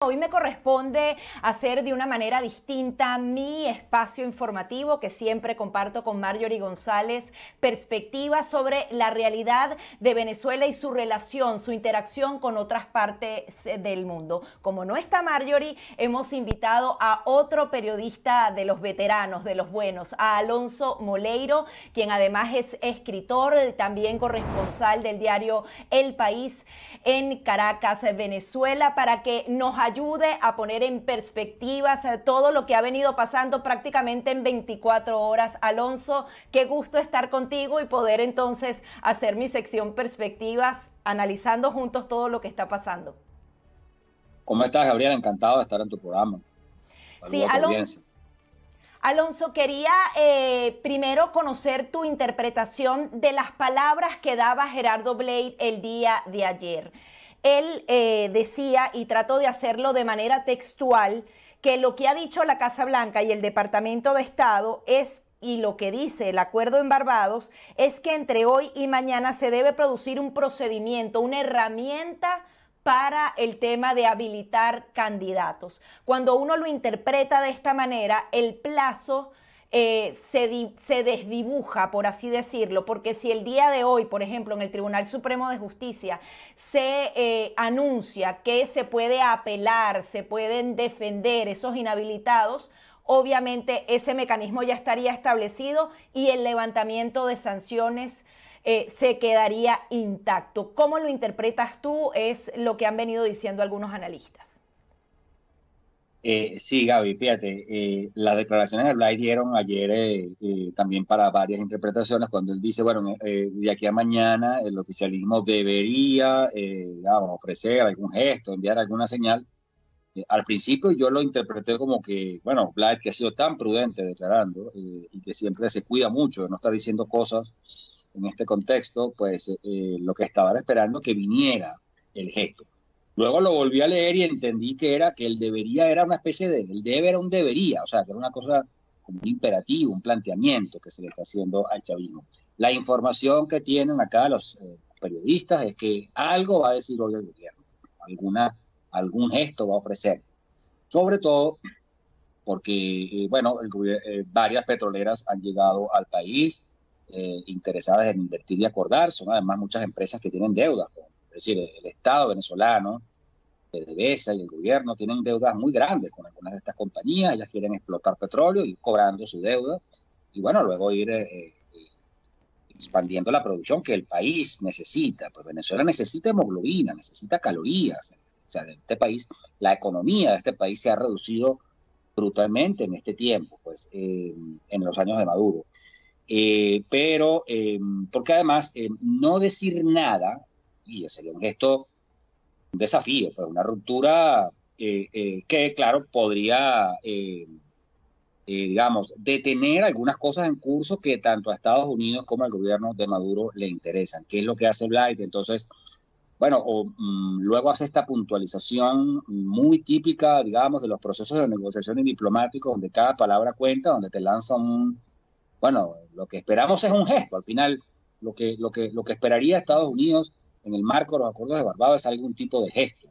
Hoy me corresponde hacer de una manera distinta mi espacio informativo que siempre comparto con Marjorie González, perspectivas sobre la realidad de Venezuela y su relación, su interacción con otras partes del mundo. Como no está Marjorie, hemos invitado a otro periodista de los veteranos, de los buenos, a Alonso Moleiro, quien además es escritor, también corresponsal del diario El País en Caracas, Venezuela, para que nos ayude a poner en perspectivas todo lo que ha venido pasando prácticamente en 24 horas. Alonso, qué gusto estar contigo y poder entonces hacer mi sección Perspectivas, analizando juntos todo lo que está pasando. ¿Cómo estás, Gabriela? Encantado de estar en tu programa. Sí, Saludos a tu audiencia. Alonso, quería primero conocer tu interpretación de las palabras que daba Gerardo Blade el día de ayer. Él decía, y trato de hacerlo de manera textual, que lo que ha dicho la Casa Blanca y el Departamento de Estado es, y lo que dice el acuerdo en Barbados, es que entre hoy y mañana se debe producir un procedimiento, una herramienta para el tema de habilitar candidatos. Cuando uno lo interpreta de esta manera, el plazo se desdibuja, por así decirlo, porque si el día de hoy, por ejemplo, en el Tribunal Supremo de Justicia se anuncia que se puede apelar, se pueden defender esos inhabilitados, obviamente ese mecanismo ya estaría establecido y el levantamiento de sanciones se quedaría intacto. ¿Cómo lo interpretas tú? Es lo que han venido diciendo algunos analistas. Sí, Gaby, fíjate, las declaraciones de Blay dieron ayer también para varias interpretaciones, cuando él dice, bueno, de aquí a mañana el oficialismo debería digamos, ofrecer algún gesto, enviar alguna señal. Al principio yo lo interpreté como que, bueno, Blay, que ha sido tan prudente declarando y que siempre se cuida mucho de no estar diciendo cosas en este contexto, pues lo que estaba esperando que viniera el gesto. Luego lo volví a leer y entendí que el debería era una especie de, el debe era un debería, o sea, que era una cosa como un imperativo, un planteamiento que se le está haciendo al chavismo. La información que tienen acá los periodistas es que algo va a decir hoy el gobierno, algún gesto va a ofrecer. Sobre todo porque, bueno, varias petroleras han llegado al país interesadas en invertir y acordar. Son además muchas empresas que tienen deudas, es decir, el Estado venezolano, PDVSA y el gobierno tienen deudas muy grandes con algunas de estas compañías. Ellas quieren explotar petróleo, ir cobrando su deuda y, bueno, luego ir expandiendo la producción que el país necesita. Pues Venezuela necesita hemoglobina, necesita calorías. O sea, este país, la economía de este país se ha reducido brutalmente en este tiempo, pues en los años de Maduro. Pero, porque además, no decir nada, y sería un gesto, un desafío, pues una ruptura que, claro, podría, digamos, detener algunas cosas en curso que tanto a Estados Unidos como al gobierno de Maduro le interesan. ¿Qué es lo que hace Blight? Entonces, bueno, luego hace esta puntualización muy típica, digamos, de los procesos de negociación y diplomáticos, donde cada palabra cuenta, donde te lanzan bueno, lo que esperamos es un gesto. Al final, lo que esperaría Estados Unidos en el marco de los acuerdos de Barbados es algún tipo de gesto.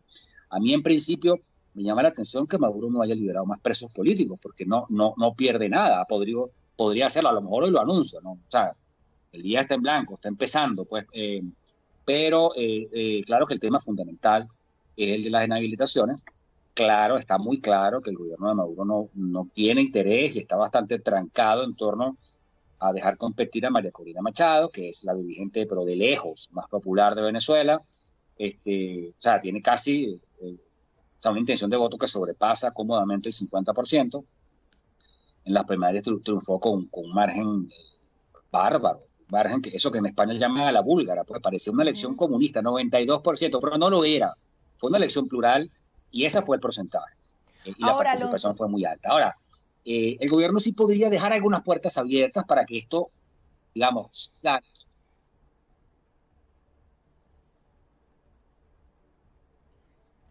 A mí, en principio, me llama la atención que Maduro no haya liberado más presos políticos, porque no pierde nada. Podría hacerlo, a lo mejor hoy lo anuncia, ¿no? O sea, el día está en blanco, está empezando, pues. Pero claro que el tema fundamental es el de las inhabilitaciones. Claro, está muy claro que el gobierno de Maduro no tiene interés y está bastante trancado en torno a dejar competir a María Corina Machado, que es la dirigente, pero de lejos, más popular de Venezuela. O sea, tiene casi o sea, una intención de voto que sobrepasa cómodamente el 50%. En las primarias triunfó con un margen bárbaro, margen que eso que en España llaman a la búlgara, pues parecía una elección comunista, 92%, pero no lo era. Fue una elección plural y ese fue el porcentaje. Y la Ahora, participación Alonso, fue muy alta. Ahora, el gobierno sí podría dejar algunas puertas abiertas para que esto, digamos,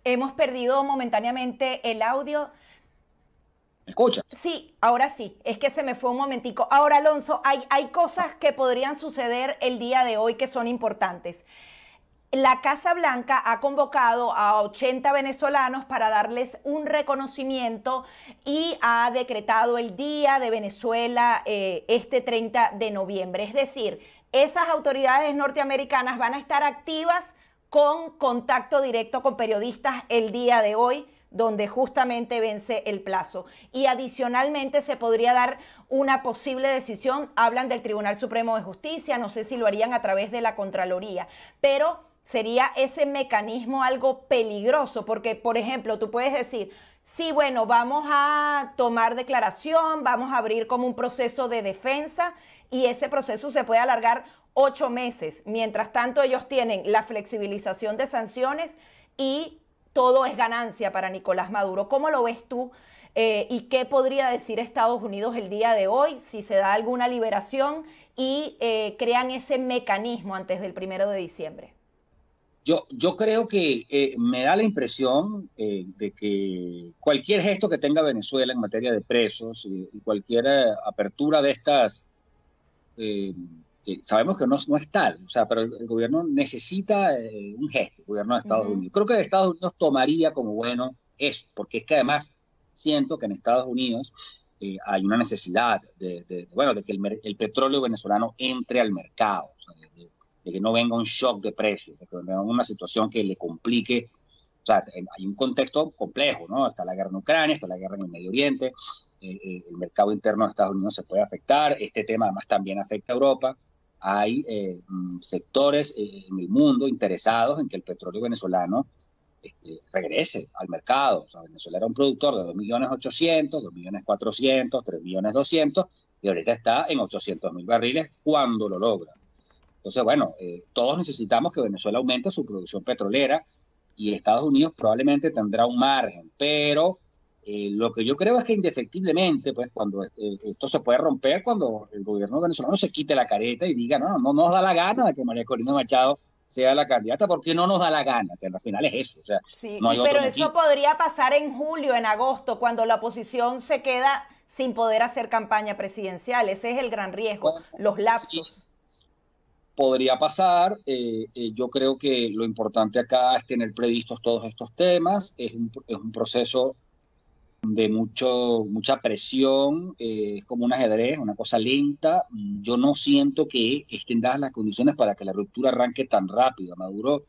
hemos perdido momentáneamente el audio. ¿me escuchas? Sí, ahora sí, es que se me fue un momentico. Ahora, Alonso, hay cosas que podrían suceder el día de hoy que son importantes. La Casa Blanca ha convocado a 80 venezolanos para darles un reconocimiento y ha decretado el Día de Venezuela este 30 de noviembre. Es decir, esas autoridades norteamericanas van a estar activas con contacto directo con periodistas el día de hoy, donde justamente vence el plazo. Y adicionalmente se podría dar una posible decisión, hablan del Tribunal Supremo de Justicia, no sé si lo harían a través de la Contraloría, pero sería ese mecanismo algo peligroso, porque, por ejemplo, tú puedes decir, sí, bueno, vamos a tomar declaración, vamos a abrir como un proceso de defensa y ese proceso se puede alargar 8 meses. Mientras tanto, ellos tienen la flexibilización de sanciones y todo es ganancia para Nicolás Maduro. ¿Cómo lo ves tú? ¿Y qué podría decir Estados Unidos el día de hoy si se da alguna liberación y crean ese mecanismo antes del 1 de diciembre? Yo creo que me da la impresión de que cualquier gesto que tenga Venezuela en materia de presos y cualquier apertura de estas, que sabemos que no es tal, o sea, pero el gobierno necesita un gesto, el gobierno de Estados Unidos. Creo que Estados Unidos tomaría como bueno eso, porque es que además siento que en Estados Unidos hay una necesidad de que el petróleo venezolano entre al mercado, o sea, de que no venga un shock de precios, de que no venga una situación que le complique. O sea, hay un contexto complejo, ¿no? Está la guerra en Ucrania, está la guerra en el Medio Oriente, el mercado interno de Estados Unidos se puede afectar, este tema además también afecta a Europa. Hay sectores en el mundo interesados en que el petróleo venezolano regrese al mercado. O sea, Venezuela era un productor de 2.800.000, 2.400.000, 3.200.000, y ahorita está en 800.000 barriles cuando lo logra. Entonces, bueno, todos necesitamos que Venezuela aumente su producción petrolera y Estados Unidos probablemente tendrá un margen, pero lo que yo creo es que indefectiblemente, pues cuando esto se puede romper, cuando el gobierno venezolano se quite la careta y diga, no nos da la gana de que María Corina Machado sea la candidata, porque no nos da la gana, que al final es eso. O sea, sí, no hay pero otro eso podría pasar en julio, en agosto, cuando la oposición se queda sin poder hacer campaña presidencial. Ese es el gran riesgo, bueno, los lapsos. Sí, podría pasar. Yo creo que lo importante acá es tener previstos todos estos temas. Es un proceso de mucha presión, es como un ajedrez, una cosa lenta. Yo no siento que estén dadas las condiciones para que la ruptura arranque tan rápido. Maduro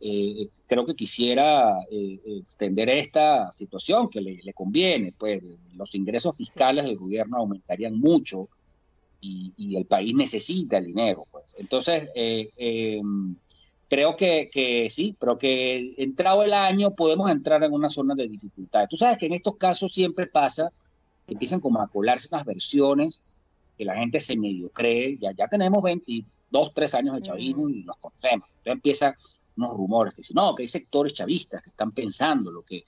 creo que quisiera extender esta situación que le conviene, pues los ingresos fiscales del gobierno aumentarían mucho y el país necesita el dinero, pues. Entonces, creo que sí, pero que entrado el año podemos entrar en una zona de dificultad. Tú sabes que en estos casos siempre pasa que empiezan como a colarse unas versiones que la gente se medio cree. Ya tenemos 22, 3 años de chavismo y los conocemos. Entonces empiezan unos rumores que dicen, no, que hay sectores chavistas que están pensando que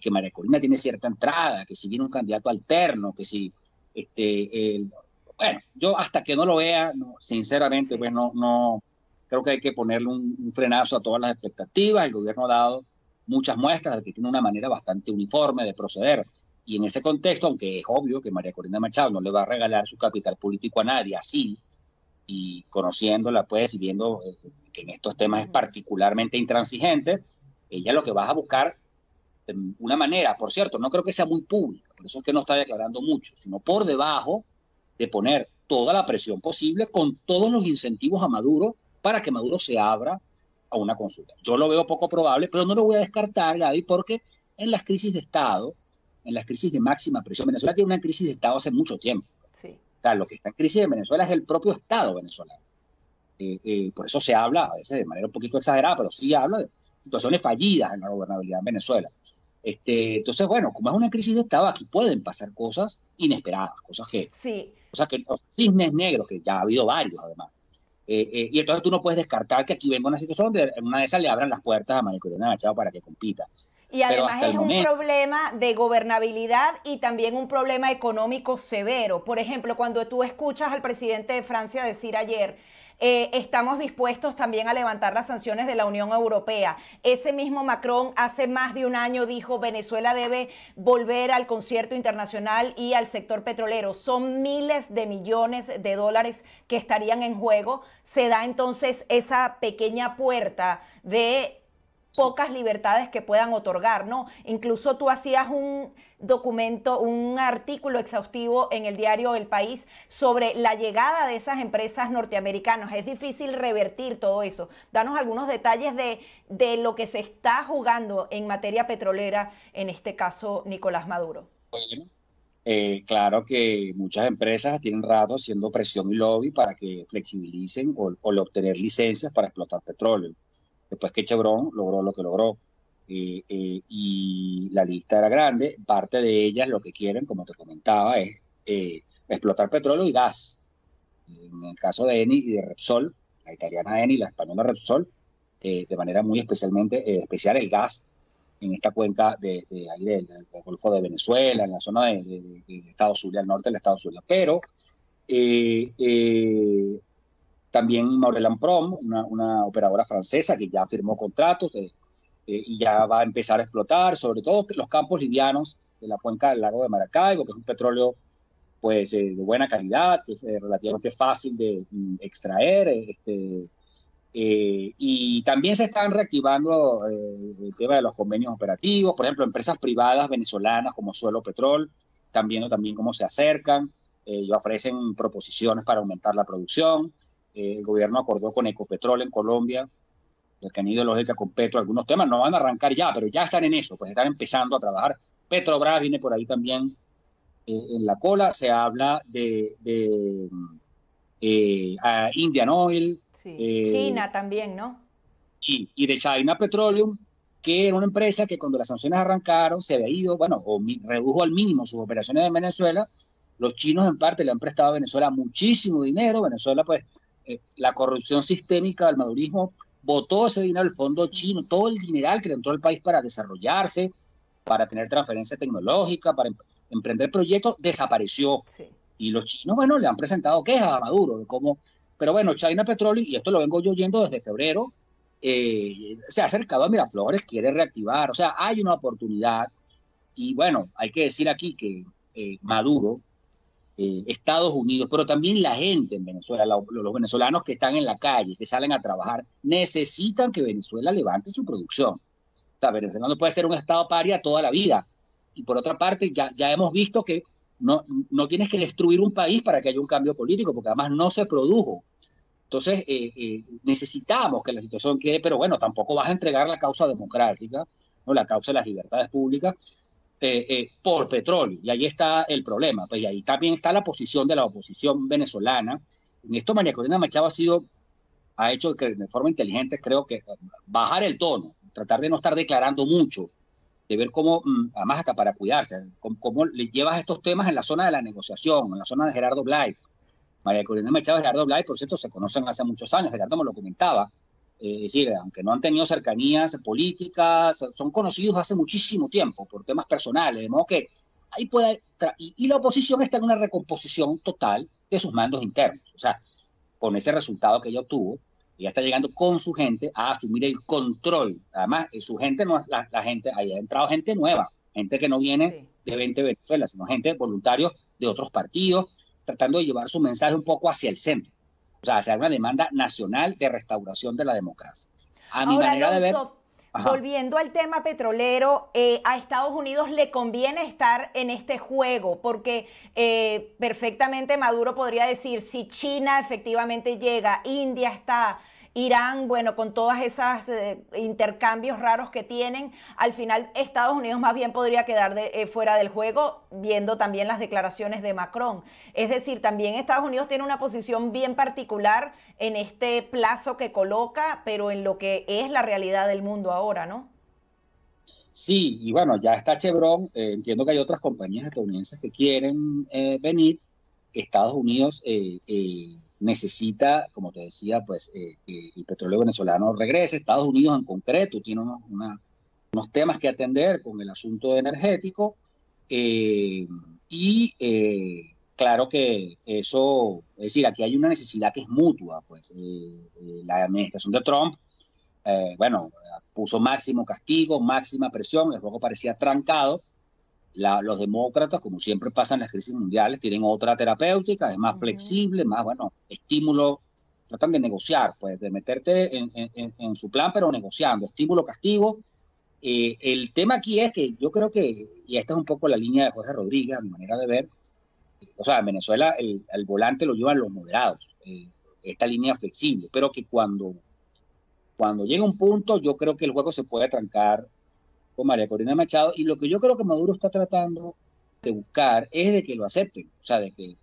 María Corina tiene cierta entrada, que si viene un candidato alterno, que si bueno, yo hasta que no lo vea, sinceramente, pues no creo que hay que ponerle un frenazo a todas las expectativas. El gobierno ha dado muchas muestras de que tiene una manera bastante uniforme de proceder. Y en ese contexto, aunque es obvio que María Corina Machado no le va a regalar su capital político a nadie así, y conociéndola, pues, y viendo que en estos temas es particularmente intransigente, ella lo que va a buscar de una manera, por cierto, no creo que sea muy pública, por eso es que no está declarando mucho, sino por debajo de poner toda la presión posible con todos los incentivos a Maduro para que Maduro se abra a una consulta. Yo lo veo poco probable, pero no lo voy a descartar, Gaby, porque en las crisis de Estado, en las crisis de máxima presión, Venezuela tiene una crisis de Estado hace mucho tiempo. Sí. O sea, lo que está en crisis en Venezuela es el propio Estado venezolano. Por eso se habla, a veces de manera un poquito exagerada, pero sí habla de situaciones fallidas en la gobernabilidad en Venezuela. Entonces, bueno, como es una crisis de Estado, aquí pueden pasar cosas inesperadas, cosas que cisnes negros, que ya ha habido varios además. Y entonces tú no puedes descartar que aquí venga una situación donde en una de esas le abran las puertas a María Corina Machado para que compita. Y además es un problema de gobernabilidad y también un problema económico severo. Por ejemplo, cuando tú escuchas al presidente de Francia decir ayer, estamos dispuestos también a levantar las sanciones de la Unión Europea. Ese mismo Macron hace más de un año dijo Venezuela debe volver al concierto internacional y al sector petrolero. Son miles de millones de dólares que estarían en juego. Se da entonces esa pequeña puerta de pocas libertades que puedan otorgar, ¿no? Incluso tú hacías un documento, un artículo exhaustivo en el diario El País sobre la llegada de esas empresas norteamericanas. Es difícil revertir todo eso. Danos algunos detalles de lo que se está jugando en materia petrolera, en este caso Nicolás Maduro. Bueno, claro que muchas empresas tienen rato haciendo presión y lobby para que flexibilicen o obtener licencias para explotar petróleo. Después que Chevron logró lo que logró. Y la lista era grande. Parte de ellas lo que quieren, como te comentaba, es explotar petróleo y gas. En el caso de Eni y de Repsol, la italiana Eni y la española Repsol, de manera muy especial el gas en esta cuenca ahí del Golfo de Venezuela, en la zona de Estado Zulia, al norte del Estado Zulia. Pero también Maurel & Prom, una operadora francesa que ya firmó contratos y ya va a empezar a explotar, sobre todo los campos livianos de la cuenca del lago de Maracaibo, que es un petróleo pues, de buena calidad, que es relativamente fácil de extraer. Y también se están reactivando el tema de los convenios operativos, por ejemplo, empresas privadas venezolanas como Suelo Petrol, también cómo se acercan y ofrecen proposiciones para aumentar la producción. El gobierno acordó con Ecopetrol en Colombia, que han ido lógica con Petro, algunos temas no van a arrancar ya, pero ya están en eso, pues están empezando a trabajar. Petrobras viene por ahí también en la cola. Se habla de Indian Oil. Sí. China también, ¿no? Sí, y de China Petroleum, que era una empresa que cuando las sanciones arrancaron se había ido, bueno, o redujo al mínimo sus operaciones en Venezuela. Los chinos en parte le han prestado a Venezuela muchísimo dinero. Venezuela, pues, la corrupción sistémica del madurismo botó ese dinero al fondo chino, todo el dineral que le entró al país para desarrollarse, para tener transferencia tecnológica, para emprender proyectos, desapareció. Sí. Y los chinos, bueno, le han presentado quejas a Maduro de cómo... Pero bueno, China Petroleum, y esto lo vengo yo oyendo desde febrero, se ha acercado a Miraflores, quiere reactivar. O sea, hay una oportunidad. Y bueno, hay que decir aquí que Maduro, Estados Unidos, pero también la gente en Venezuela, los venezolanos que están en la calle, que salen a trabajar, necesitan que Venezuela levante su producción. O sea, Venezuela no puede ser un estado paria toda la vida. Y por otra parte, ya hemos visto que no tienes que destruir un país para que haya un cambio político, porque además no se produjo. Entonces, necesitamos que la situación quede, pero bueno, tampoco vas a entregar la causa democrática, ¿no? La causa de las libertades públicas, por petróleo. Y ahí está el problema. Pues, y ahí también está la posición de la oposición venezolana. En esto María Corina Machado ha hecho que de forma inteligente, creo que bajar el tono, tratar de no estar declarando mucho, de ver cómo, además hasta para cuidarse, cómo le llevas estos temas en la zona de la negociación, en la zona de Gerardo Blay. María Corina Machado y Gerardo Blay, por cierto, se conocen hace muchos años. Gerardo me lo comentaba. Es decir, aunque no han tenido cercanías políticas, son conocidos hace muchísimo tiempo por temas personales, de modo que ahí puede... Y la oposición está en una recomposición total de sus mandos internos. O sea, con ese resultado que ella obtuvo, ella está llegando con su gente a asumir el control. Además, su gente no es la gente, ahí ha entrado gente nueva, gente que no viene de 20 Venezuela, sino gente voluntarios de otros partidos, tratando de llevar su mensaje un poco hacia el centro. O sea, hacer una demanda nacional de restauración de la democracia. A mi manera de ver... Volviendo al tema petrolero, a Estados Unidos le conviene estar en este juego porque perfectamente Maduro podría decir, si China efectivamente llega, India está, Irán, bueno, con todas esas intercambios raros que tienen, al final Estados Unidos más bien podría quedar fuera del juego, viendo también las declaraciones de Macron. Es decir, también Estados Unidos tiene una posición bien particular en este plazo que coloca, pero en lo que es la realidad del mundo ahora, ¿no? Sí, y bueno, ya está Chevron, entiendo que hay otras compañías estadounidenses que quieren venir. Estados Unidos necesita, como te decía, pues que el petróleo venezolano regrese. Estados Unidos en concreto tiene unos temas que atender con el asunto energético y claro que eso, es decir, aquí hay una necesidad que es mutua, pues la administración de Trump, bueno, puso máximo castigo, máxima presión, el juego parecía trancado. Los demócratas, como siempre pasa en las crisis mundiales, tienen otra terapéutica, es más flexible, más, bueno, estímulo, tratan de negociar, pues de meterte en su plan, pero negociando, estímulo, castigo. El tema aquí es que yo creo que, y esta es un poco la línea de Jorge Rodríguez, a mi manera de ver, o sea, en Venezuela el volante lo llevan los moderados, esta línea flexible, pero que cuando llega un punto, yo creo que el juego se puede trancar con María Corina Machado, y lo que yo creo que Maduro está tratando de buscar es de que lo acepten, o sea, de que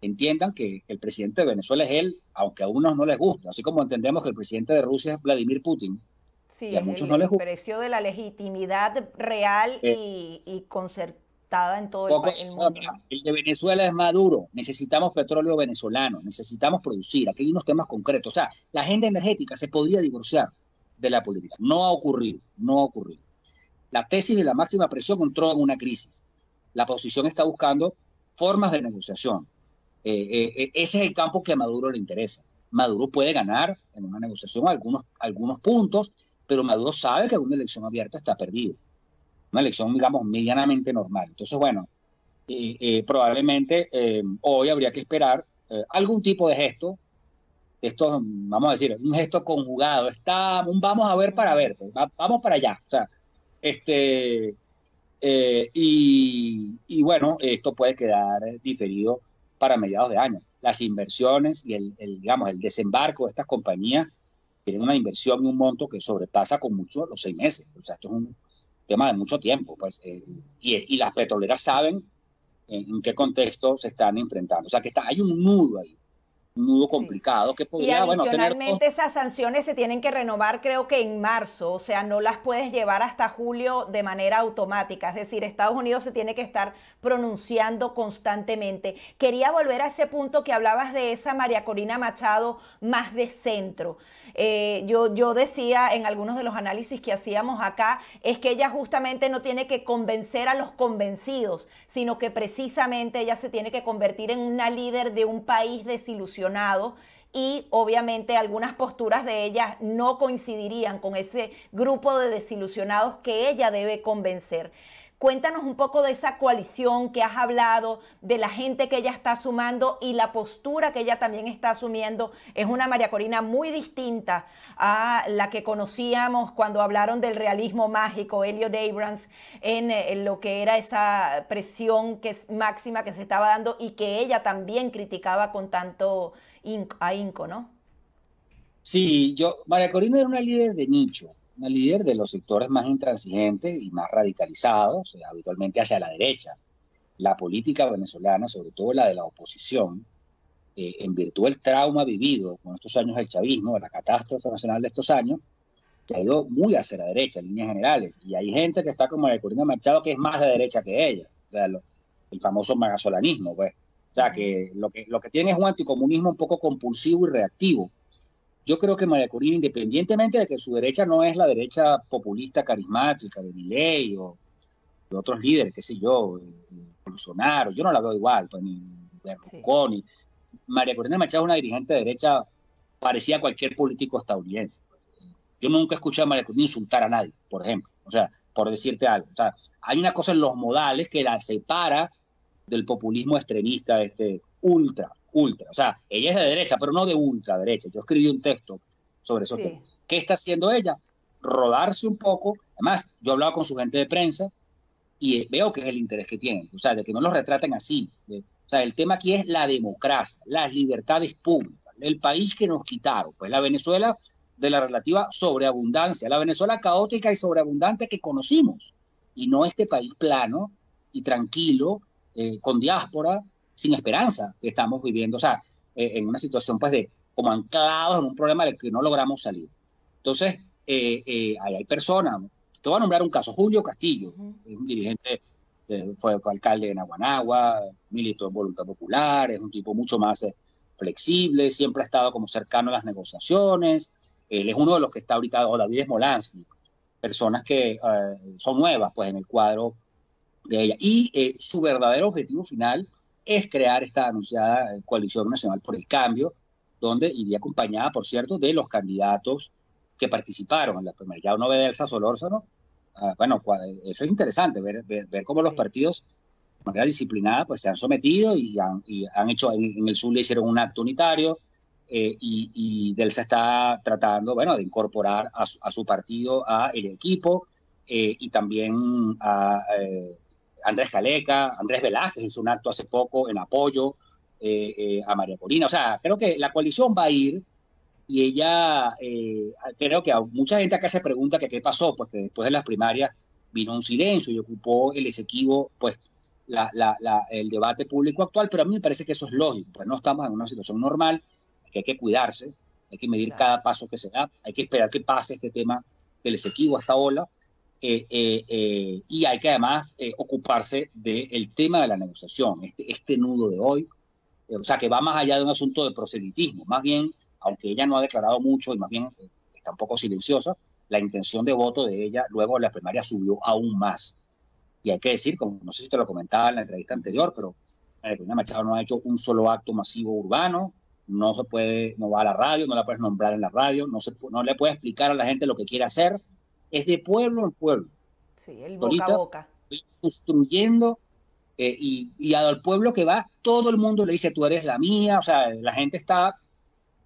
entiendan que el presidente de Venezuela es él, aunque a unos no les gusta, así como entendemos que el presidente de Rusia es Vladimir Putin, Sí, y a es muchos no les el gusta. precio de la legitimidad real y concertada en todo el mundo, ¿no? El de Venezuela es Maduro, necesitamos petróleo venezolano, necesitamos producir, aquí hay unos temas concretos, o sea, la agenda energética se podría divorciar de la política, no ha ocurrido, no ha ocurrido. La tesis de la máxima presión entró en una crisis. La oposición está buscando formas de negociación. Ese es el campo que a Maduro le interesa. Maduro puede ganar en una negociación algunos puntos, pero Maduro sabe que una elección abierta está perdida. Una elección, digamos, medianamente normal. Entonces, bueno, probablemente hoy habría que esperar algún tipo de gesto. Esto, vamos a decir, un gesto conjugado. Un vamos a ver para ver. Pues, vamos para allá. O sea, y bueno, esto puede quedar diferido para mediados de año. Las inversiones y digamos, el desembarco de estas compañías tienen una inversión y un monto que sobrepasa con mucho los 6 meses. O sea, esto es un tema de mucho tiempo. Pues, y las petroleras saben en qué contexto se están enfrentando. O sea, que hay un nudo ahí. Un nudo complicado que podría, y adicionalmente esas sanciones se tienen que renovar creo que en marzo, o sea, no las puedes llevar hasta julio de manera automática, es decir, Estados Unidos se tiene que estar pronunciando constantemente. Quería volver a ese punto que hablabas de esa María Corina Machado más de centro. Yo decía en algunos de los análisis que hacíamos acá, es que ella justamente no tiene que convencer a los convencidos, sino que precisamente ella se tiene que convertir en una líder de un país desilusionado, y obviamente algunas posturas de ella no coincidirían con ese grupo de desilusionados que ella debe convencer. Cuéntanos un poco de esa coalición que has hablado, de la gente que ella está sumando y la postura que ella también está asumiendo. Es una María Corina muy distinta a la que conocíamos cuando hablaron del realismo mágico, Elliot Abrams, en lo que era esa presión máxima que se estaba dando y que ella también criticaba con tanto ahínco, ¿no? Sí, María Corina era una líder de nicho, una líder de los sectores más intransigentes y más radicalizados, habitualmente hacia la derecha. La política venezolana, sobre todo la de la oposición, en virtud del trauma vivido con estos años del chavismo, de la catástrofe nacional de estos años, se ha ido muy hacia la derecha en líneas generales. Y hay gente que está como María Corina Machado que es más de derecha que ella. O sea, el famoso magasolanismo, pues. O sea, que lo que tiene es un anticomunismo un poco compulsivo y reactivo. Yo creo que María Corina, independientemente de que su derecha no es la derecha populista carismática de Milei o de otros líderes, qué sé yo, Bolsonaro, yo no la veo igual, pues, ni Berlusconi. Sí. María Corina Machado es una dirigente de derecha parecida a cualquier político estadounidense. Yo nunca escuché a María Corina insultar a nadie, por ejemplo, o sea, por decirte algo. O sea, hay una cosa en los modales que la separa del populismo extremista, ultra. O sea, ella es de derecha, pero no de ultraderecha. Yo escribí un texto sobre esos temas. ¿Qué está haciendo ella? Rodarse un poco. Además, yo he hablado con su gente de prensa y veo que es el interés que tienen. O sea, de que no los retraten así. O sea, el tema aquí es la democracia, las libertades públicas, el país que nos quitaron. Pues la Venezuela de la relativa sobreabundancia, la Venezuela caótica y sobreabundante que conocimos. Y no este país plano y tranquilo, con diáspora, sin esperanza que estamos viviendo, o sea, en una situación pues de como anclados en un problema del que no logramos salir. Entonces, hay personas, te voy a nombrar un caso, Julio Castillo, es un dirigente, fue alcalde de Naguanagua, militó en Voluntad Popular, es un tipo mucho más flexible, siempre ha estado como cercano a las negociaciones, él es uno de los que está ahorita, o David Smolansky, personas que son nuevas pues en el cuadro de ella, y su verdadero objetivo final es crear esta anunciada Coalición Nacional por el Cambio, donde iría acompañada, por cierto, de los candidatos que participaron en la primera. Ya uno ve de Elsa Solórzano, bueno, eso es interesante, ver cómo los partidos de manera disciplinada pues se han sometido y han hecho, en el sur le hicieron un acto unitario, y Delsa está tratando, bueno, de incorporar a su partido a el equipo, y también a Andrés Caleca, Andrés Velázquez hizo un acto hace poco en apoyo a María Corina. O sea, creo que la coalición va a ir, y ella, creo que a mucha gente acá se pregunta que qué pasó, pues que después de las primarias vino un silencio y ocupó el Esequibo, pues el debate público actual, pero a mí me parece que eso es lógico, pues no estamos en una situación normal, que hay que cuidarse, hay que medir cada paso que se da, hay que esperar que pase este tema del Esequibo, esta ola, y hay que además ocuparse del tema de la negociación, este nudo de hoy, o sea, que va más allá de un asunto de proselitismo, más bien, aunque ella no ha declarado mucho y más bien está un poco silenciosa, la intención de voto de ella luego de la primaria subió aún más. Y hay que decir, como no sé si te lo comentaba en la entrevista anterior, pero Corina Machado no ha hecho un solo acto masivo urbano, no va a la radio, no la puedes nombrar en la radio, no le puedes explicar a la gente lo que quiere hacer, es de pueblo en pueblo. Sí, el boca a boca. Construyendo, y al pueblo que va, todo el mundo le dice, tú eres la mía, o sea, la gente está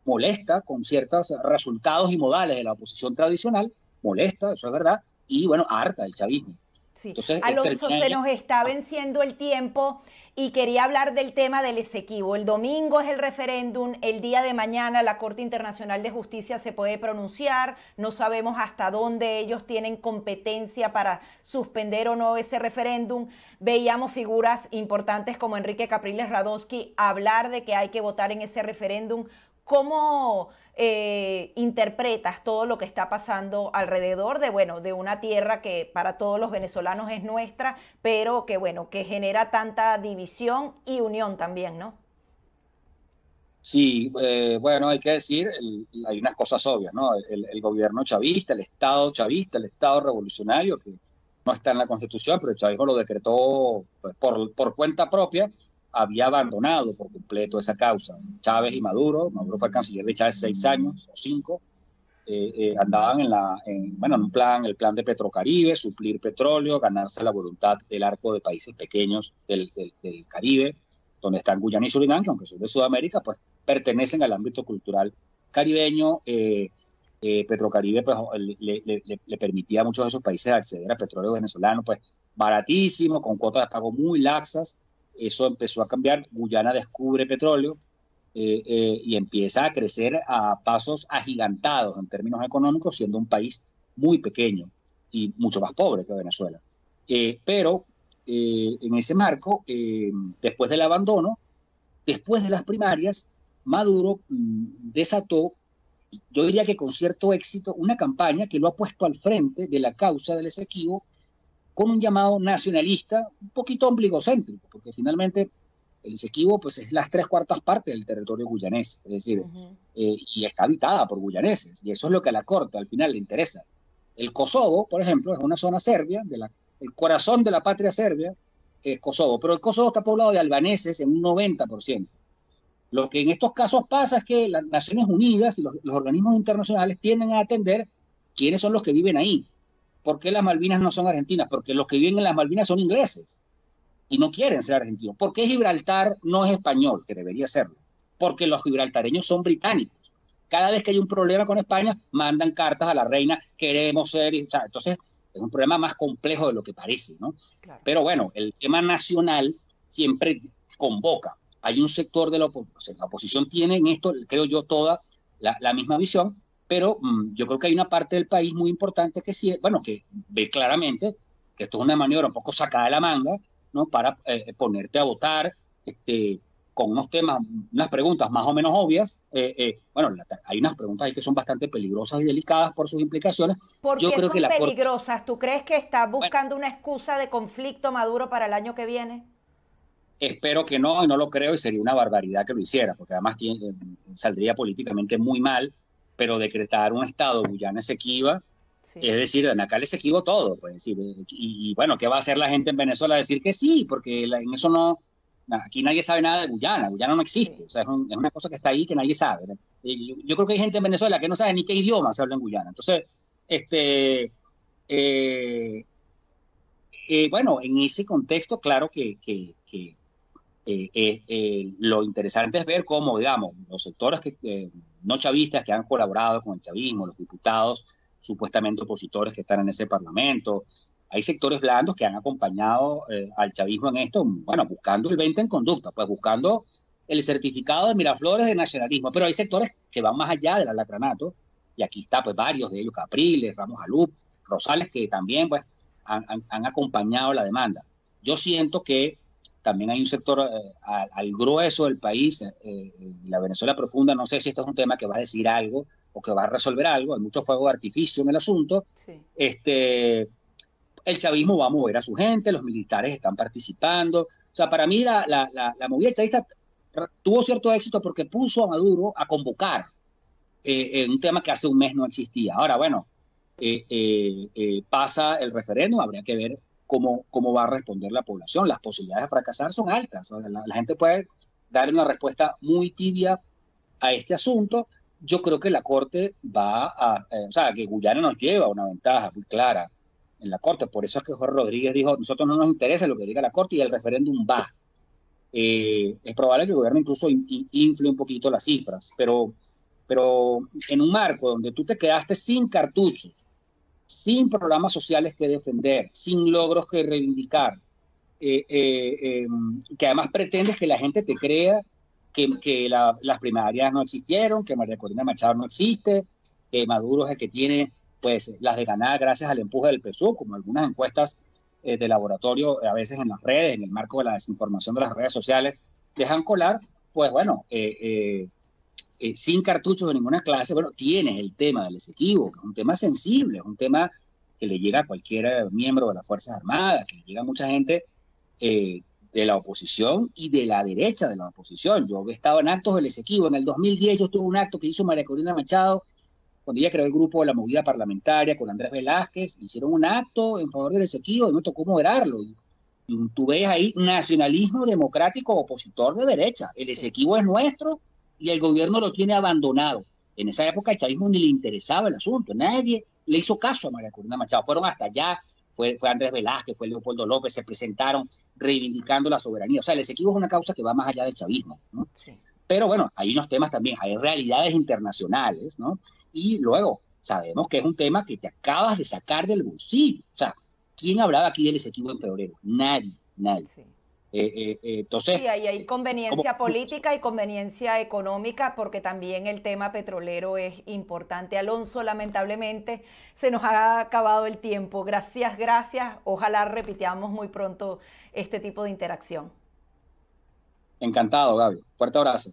molesta con ciertos resultados y modales de la oposición tradicional, molesta, eso es verdad, y bueno, harta del chavismo. Sí. Entonces, Alonso, se nos está venciendo el tiempo y quería hablar del tema del Esequibo. El domingo es el referéndum, el día de mañana la Corte Internacional de Justicia se puede pronunciar, no sabemos hasta dónde ellos tienen competencia para suspender o no ese referéndum. Veíamos figuras importantes como Enrique Capriles Radonsky hablar de que hay que votar en ese referéndum. ¿Cómo interpretas todo lo que está pasando alrededor de una tierra que para todos los venezolanos es nuestra, pero que genera tanta división y unión también, ¿no? Sí, bueno, hay que decir, hay unas cosas obvias, ¿no? El gobierno chavista, el Estado chavista, el Estado revolucionario, que no está en la Constitución, pero el chavismo lo decretó pues, por cuenta propia, había abandonado por completo esa causa. Chávez y Maduro fue canciller de Chávez 6 años o 5, andaban en un plan, el plan de Petrocaribe, suplir petróleo, ganarse la voluntad del arco de países pequeños del Caribe, donde están Guyana y Surinam, que aunque son de Sudamérica, pues pertenecen al ámbito cultural caribeño. Petrocaribe pues, le permitía a muchos de esos países acceder a petróleo venezolano, pues baratísimo, con cuotas de pago muy laxas. Eso empezó a cambiar, Guyana descubre petróleo, y empieza a crecer a pasos agigantados en términos económicos, siendo un país muy pequeño y mucho más pobre que Venezuela. Pero en ese marco, después del abandono, después de las primarias, Maduro desató, yo diría que con cierto éxito, una campaña que lo ha puesto al frente de la causa del Esequibo, con un llamado nacionalista un poquito ombligocéntrico, porque finalmente el Esequibo pues, es las 3/4 partes del territorio guyanés, es decir, y está habitada por guyaneses, y eso es lo que a la Corte al final le interesa. El Kosovo, por ejemplo, es una zona serbia, el corazón de la patria serbia es Kosovo, pero el Kosovo está poblado de albaneses en un 90%. Lo que en estos casos pasa es que las Naciones Unidas y los organismos internacionales tienden a atender quiénes son los que viven ahí. ¿Por qué las Malvinas no son argentinas? Porque los que viven en las Malvinas son ingleses y no quieren ser argentinos. ¿Por qué Gibraltar no es español? Que debería serlo. Porque los gibraltareños son británicos. Cada vez que hay un problema con España, mandan cartas a la reina, queremos ser... O sea, entonces, es un problema más complejo de lo que parece, ¿no? Claro. Pero bueno, el tema nacional siempre convoca. Hay un sector de la oposición tiene en esto, creo yo, toda la misma visión, pero yo creo que hay una parte del país muy importante que sí, bueno, que ve claramente que esto es una maniobra un poco sacada de la manga, ¿no? Para ponerte a votar con unos temas, unas preguntas más o menos obvias. Bueno, hay unas preguntas ahí que son bastante peligrosas y delicadas por sus implicaciones. ¿Por qué son peligrosas? ¿Tú crees que está buscando una excusa de conflicto Maduro para el año que viene? Espero que no, y no lo creo, y sería una barbaridad que lo hiciera, porque además saldría políticamente muy mal, pero decretar un estado Guyana Esequiba, sí. Es decir, acá el Esequibo todo, pues decir, y bueno, ¿qué va a hacer la gente en Venezuela? Decir que sí, porque en eso no aquí nadie sabe nada de Guyana. Guyana no existe. Sí. O sea, es una cosa que está ahí que nadie sabe, ¿no? Yo creo que hay gente en Venezuela que no sabe ni qué idioma se habla en Guyana. Entonces, eh, bueno, en ese contexto, claro lo interesante es ver cómo, digamos, los sectores no chavistas que han colaborado con el chavismo, los diputados supuestamente opositores que están en ese parlamento, hay sectores blandos que han acompañado al chavismo en esto, bueno, buscando el 20 en conducta, pues buscando el certificado de Miraflores de nacionalismo, pero hay sectores que van más allá del alacranato, y aquí está pues varios de ellos, Capriles, Ramos Alup, Rosales, que también pues han acompañado la demanda. Yo siento que también hay un sector al grueso del país, la Venezuela profunda, no sé si esto es un tema que va a decir algo o que va a resolver algo, hay mucho fuego de artificio en el asunto. Sí. El chavismo va a mover a su gente, los militares están participando. O sea, para mí la movida chavista tuvo cierto éxito porque puso a Maduro a convocar un tema que hace un mes no existía. Ahora, bueno, pasa el referéndum, habría que ver cómo va a responder la población. Las posibilidades de fracasar son altas. O sea, la gente puede darle una respuesta muy tibia a este asunto. Yo creo que la Corte o sea, que Guyana nos lleva una ventaja muy clara en la Corte. Por eso es que Jorge Rodríguez dijo, nosotros no nos interesa lo que diga la Corte y el referéndum va. Es probable que el gobierno incluso infle un poquito las cifras, pero en un marco donde tú te quedaste sin cartuchos, sin programas sociales que defender, sin logros que reivindicar, que además pretendes que la gente te crea que las primarias no existieron, que María Corina Machado no existe, que Maduro es el que tiene pues las de ganar gracias al empuje del PSUV, como algunas encuestas de laboratorio a veces en las redes, en el marco de la desinformación de las redes sociales, dejan colar, pues bueno, sin cartuchos de ninguna clase. Bueno, tienes el tema del Esequibo, que es un tema sensible, es un tema que le llega a cualquier miembro de las Fuerzas Armadas, que le llega a mucha gente de la oposición y de la derecha de la oposición. Yo he estado en actos del Esequibo. En el 2010 yo tuve un acto que hizo María Corina Machado, cuando ella creó el grupo de la movida parlamentaria con Andrés Velázquez, hicieron un acto en favor del Esequibo y me tocó moderarlo. Y tú ves ahí nacionalismo democrático opositor de derecha. El Esequibo es nuestro y el gobierno lo tiene abandonado. En esa época el chavismo ni le interesaba el asunto, nadie le hizo caso a María Corina Machado, fueron hasta allá, fue Andrés Velázquez, fue Leopoldo López, se presentaron reivindicando la soberanía. O sea, el Esequibo es una causa que va más allá del chavismo, ¿no? Sí. Pero bueno, hay unos temas también, hay realidades internacionales, ¿no? Y luego sabemos que es un tema que te acabas de sacar del bolsillo. O sea, ¿quién hablaba aquí del Esequibo en febrero? Nadie. Sí. Entonces, sí, ahí hay conveniencia política y conveniencia económica, porque también el tema petrolero es importante. Alonso, lamentablemente se nos ha acabado el tiempo. Gracias. Ojalá repitamos muy pronto este tipo de interacción. Encantado, Gaby. Fuerte abrazo.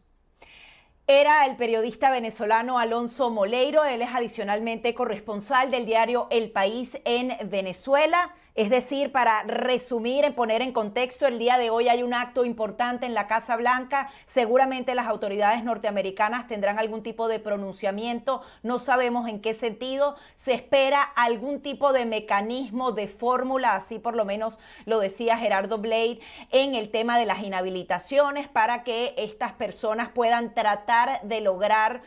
Era el periodista venezolano Alonso Moleiro. Él es adicionalmente corresponsal del diario El País en Venezuela. Es decir, para resumir, en poner en contexto, el día de hoy hay un acto importante en la Casa Blanca. Seguramente las autoridades norteamericanas tendrán algún tipo de pronunciamiento. No sabemos en qué sentido. Se espera algún tipo de mecanismo, de fórmula, así por lo menos lo decía Gerardo Blade, en el tema de las inhabilitaciones para que estas personas puedan tratar de lograr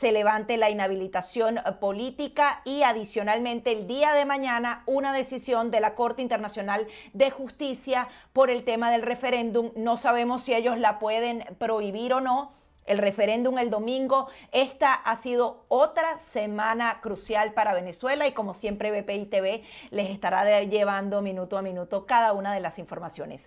se levante la inhabilitación política y adicionalmente el día de mañana una decisión de la Corte Internacional de Justicia por el tema del referéndum. No sabemos si ellos la pueden prohibir o no. El referéndum el domingo. Esta ha sido otra semana crucial para Venezuela y como siempre BPI TV les estará llevando minuto a minuto cada una de las informaciones.